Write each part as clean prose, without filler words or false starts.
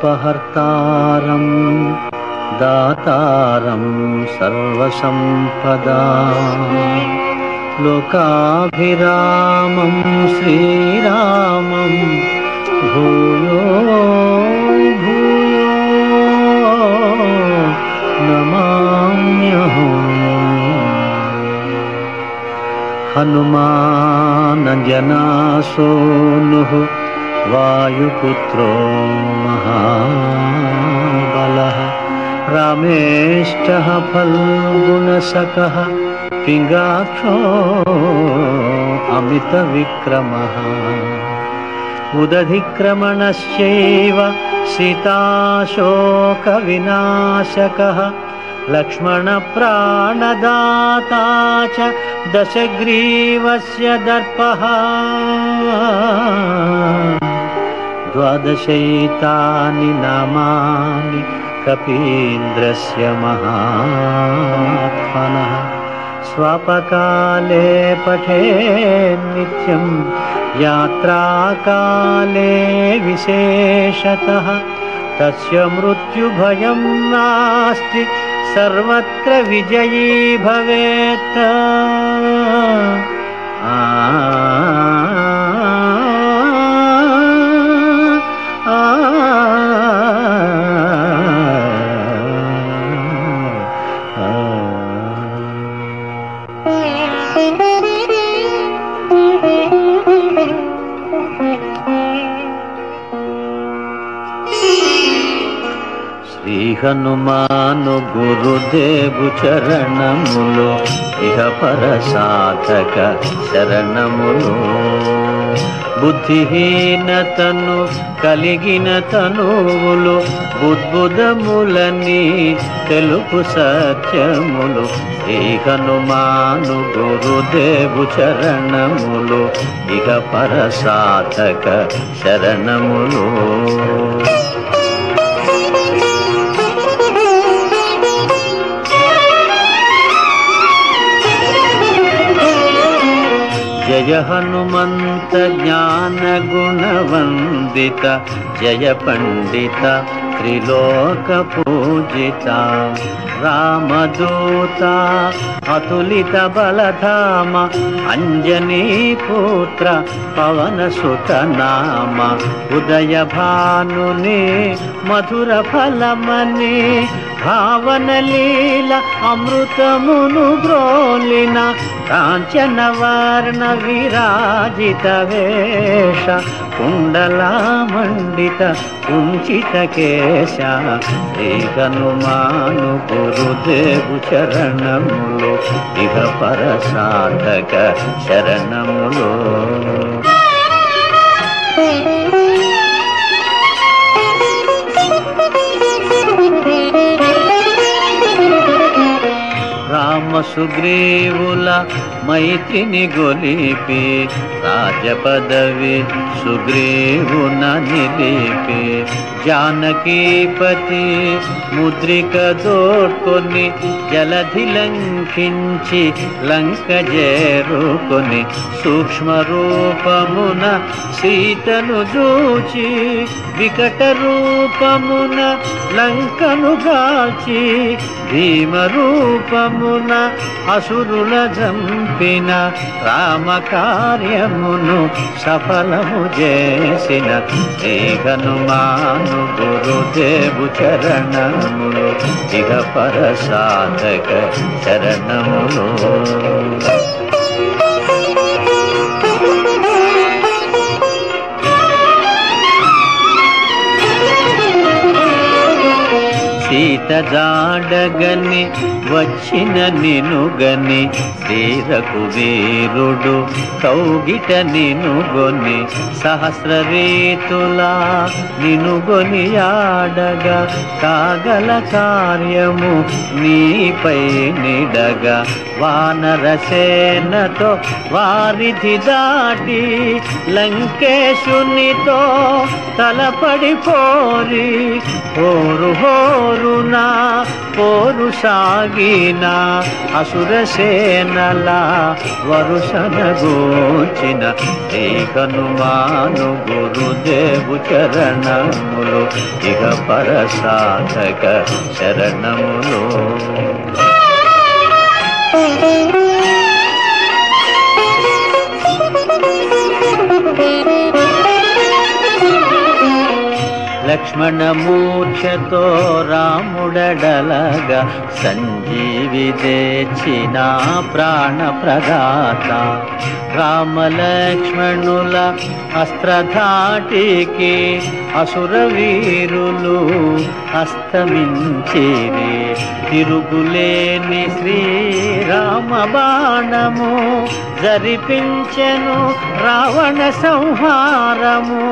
ఆపదామపహర్తారం దాతారం సర్వసంపదా లోకాభిరామం శ్రీరామం భూయో భూయో నమామ్యహం. హనుమానజనాసూనుః వాయుపుత్రో మహాబలః రామేష్టః ఫల్గుణసఖః పింగాక్షో అమితవిక్రమః ఉదధిక్రమణశ్చైవ సీతాశోకవినాశకః లక్ష్మణప్రాణదాతా చ దశగ్రీవస్య దర్పః ద్వాదశైతాని నామాని కపీంద్రస్య మహాత్మనః స్వపకాలే పఠేన్నిత్యం యాత్రాకాలే విశేషతః తస్య మృత్యుభయం నాస్తి సర్వత్ర విజయీ భవేత్. శ్రీ హనుమాను గురుదేవు చరణములు ఇహ పర సాధక శరణములు. బుద్ధిహీనతను కలిగిన తనువులు బుద్బుదములని తెలుపు సత్యములు. శ్రీ హనుమాను గురుదేవు చరణములు ఇహ పర సాధక శరణములు. జయ హనుమంత జ్ఞాన గుణవందిత జయ పండిత త్రిలోక పూజిత రామదూత అతులిత బలధామ అంజనీ పుత్ర పవన సుత నామ ఉదయ భానుని మధుర ఫలమని భావన లీల అమృతమును గ్రోలిన కాంచన వర్ణ విరాజిత వేష కుండలామండిత కుంచిత కేశ. శ్రీ హనుమాను గురుదేవు చరణములు ఇహ పర సాధక శరణములు. రామ సుగ్రీవుల మైత్రిని గొలిపి రాజపదవి సుగ్రీవున నిలిపి జానకీపతి ముద్రిక దోడ్కొని జలధి లంఘించి లంక చేరుకొని సూక్ష్మ రూపమున సీతను చూచి వికట రూపమున లంకను గాల్చి భీమ రూపమున అసురుల జంపిన రామ కార్యమును సఫలము చేసిన శ్రీ హనుమాను గురుదేవు చరణములు ఇహ పర సాధక శరణములు. సీత జాడగని వచ్చిన నినుగని శ్రీ రఘువీరుడు కౌగిట నినుగొని సహస్ర రీతులా నినుగొని ఆడగా కాగల కార్యము నీపై నిడగా వానరసేనతో వారిధి దాటి లంకేశునితో తలపడి పోరి హోరు హోరున పోరు సాగిన అసురసేనల వరుసనగూర్చిన శ్రీ హనుమాను గురుదేవు చరణములు ఇహ పరసాధక శరణములు. లక్ష్మణమూర్ఛతో రాముడడలగా సంజీవి తెచ్చిన ప్రాణప్రదాత రామలక్ష్మణుల అస్త్రధాటికి అసురవీరులు అస్తమించిరి. తిరుగులేని శ్రీరామ బాణము జరిపించెను రావణ సంహారము.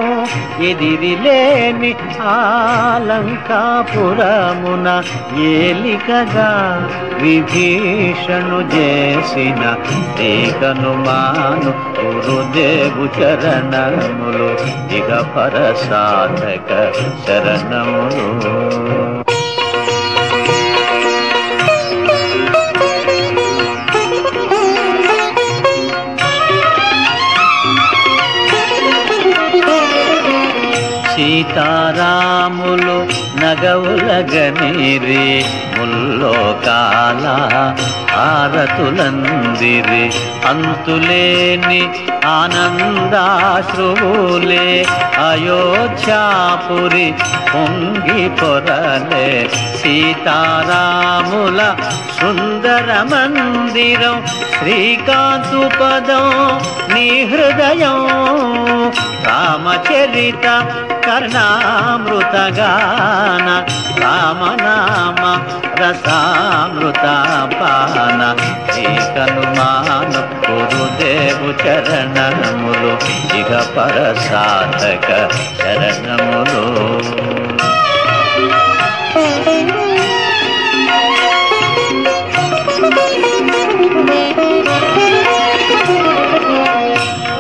ఎదిరిలేని ఆలంకాపురమున ఏలికగా విభీషణు చేసిన శ్రీ హనుమాను గురుదేవు చరణములు ఇహ పరసాధక శరణములు. సీతారాములు నగవులగనిరి ముల్లోకాల ఆరతులందిరి. అంతులేని ఆనందాశ్రువులే అయోధ్యాపురి పొంగి పొరలే. సీతారాముల సుందర మందిరం శ్రీకాంతు పదం నీ హృదయం. రామచరిత కర్ణామృతగాన రామనామ రసామృతపాన శ్రీ హనుమాను గురుదేవు చరణములు ఇహ పరసాధక శరణములు.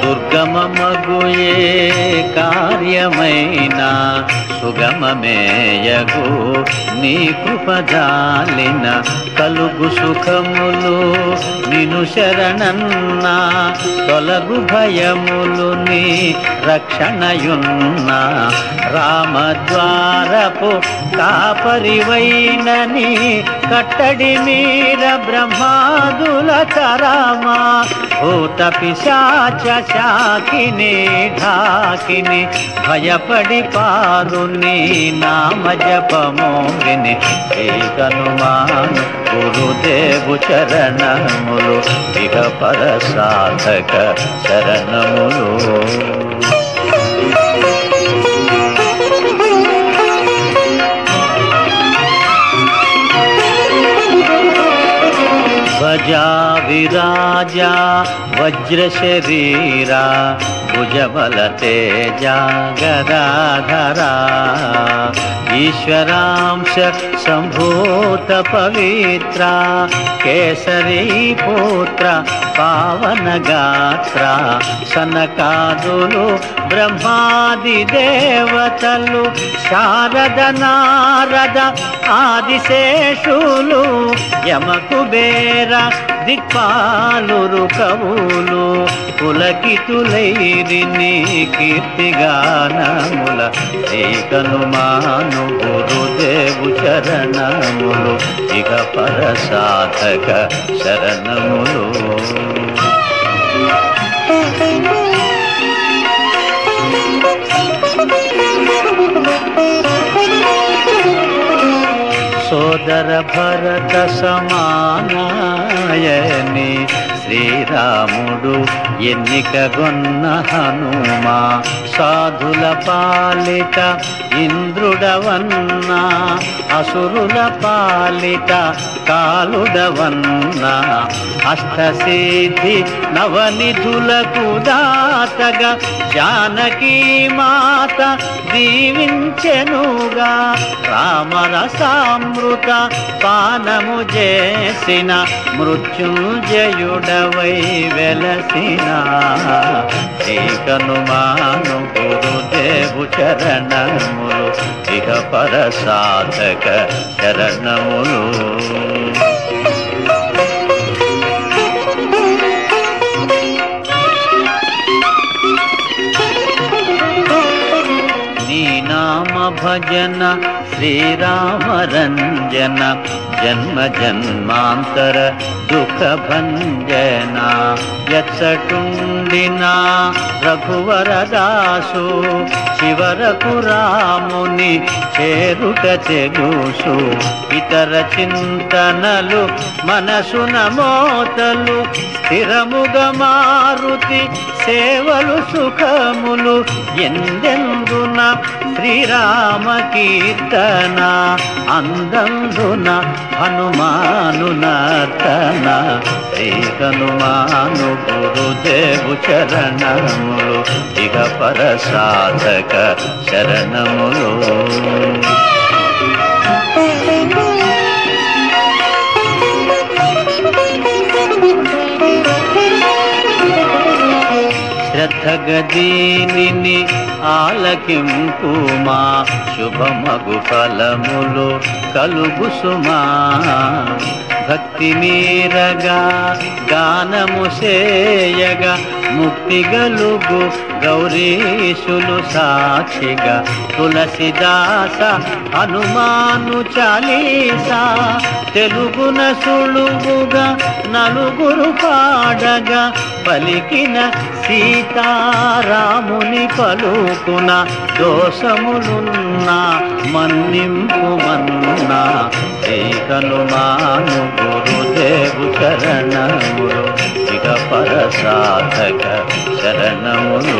దుర్గమమగుయే కార్యమైన సుగమమేయగు నీ కృపజాలిన కలుగు సుఖములు నిను శరణన్న తొలగు భయములు నీ రక్షణయున్న. రామద్వారపు కాపరివైనని కట్టడి మీర బ్రహ్మాదుల తరమా. భూత పిశాచ శాకిని ఢాకిని భయపడి పారు నీ నామ జపము విని శ్రీ హనుమాను గురుదేవు చరణములు ఇహ పరసాధక శరణములు. ధ్వజా విరాజా వజ్ర శరీరా భుజబల తేజ గదాధరా. ఈశ్వరాంశ సంభూత పవిత్ర కేసరీ పుత్ర పావన గాత్ర. సనకాదులు బ్రహ్మాది దేవతలు శారద నారద ఆదిశేషులు యమకుబేర దిక్పాలురు కవులు పులకితులైరి నీ కీర్తిగానముల. శ్రీ హనుమాను గురుదేవు చరణములు ఇహ పరసాధక శరణములు. సోదర భరత సమానాయని శ్రీరాముడు ఎన్నికగొన్న హనుమా. సాధుల పాలిట ఇంద్రుడవన్నా అసురుల పాలిట కాలుడవన్నా. అష్టసిద్ధి నవనిధులకు దాతగా జానకీ మాత దీవించెనుగా. రామరసామృత పానము చేసిన మృత్యుంజయుడవై వెలసిన శ్రీకనుమాను గురుదేవు చరణములు ఇహ పర సాధక చరణములు. నామ భజన శ్రీరామరంజన జన్మ జన్మాంతర దుఃఖ భంజన. ఎచ్చటుండినా రఘువరదాసు చివరకు రాముని చేరుట తెలుసు. ఇతర చింతనలు మనసున మోతలు స్థిరముగ మారుతి సేవలు సుఖములు. ఎందెందున శ్రీరామ కీర్తన అందందున హనుమాను నర్తన. శ్రీ హనుమాను గురుదేవు చరణములు ఇక పర సాధక శరణములు. శ్రద్ధగదీనిని ఆలకింపుమా శుభమగు ఫలములు కలుగు సుమా. భక్తి మీరగా గానము సేయగా ముక్తి గలుగు గౌరీశులు సాక్షిగా. తులసిదాస హనుమాను చాలీసా తెలుగున సులువుగా నలుగురు పాడగా. పలికిన సీతారాముని పలుకున దోషములున్నా మన్నింపుమన్నా. శ్రీ హనుమాను గురుదేవు చరణములు ఇక పర సాధక శరణములు.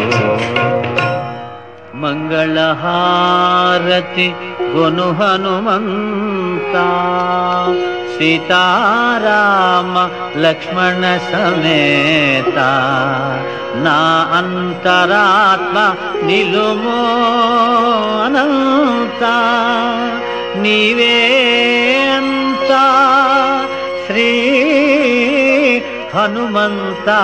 మంగళహారతి గొను హనుమంతా సీతారామ లక్ష్మణ సమేత. నా అంతరాత్మ నిలుమో అనంత నీవే అంతా శ్రీ హనుమంతా.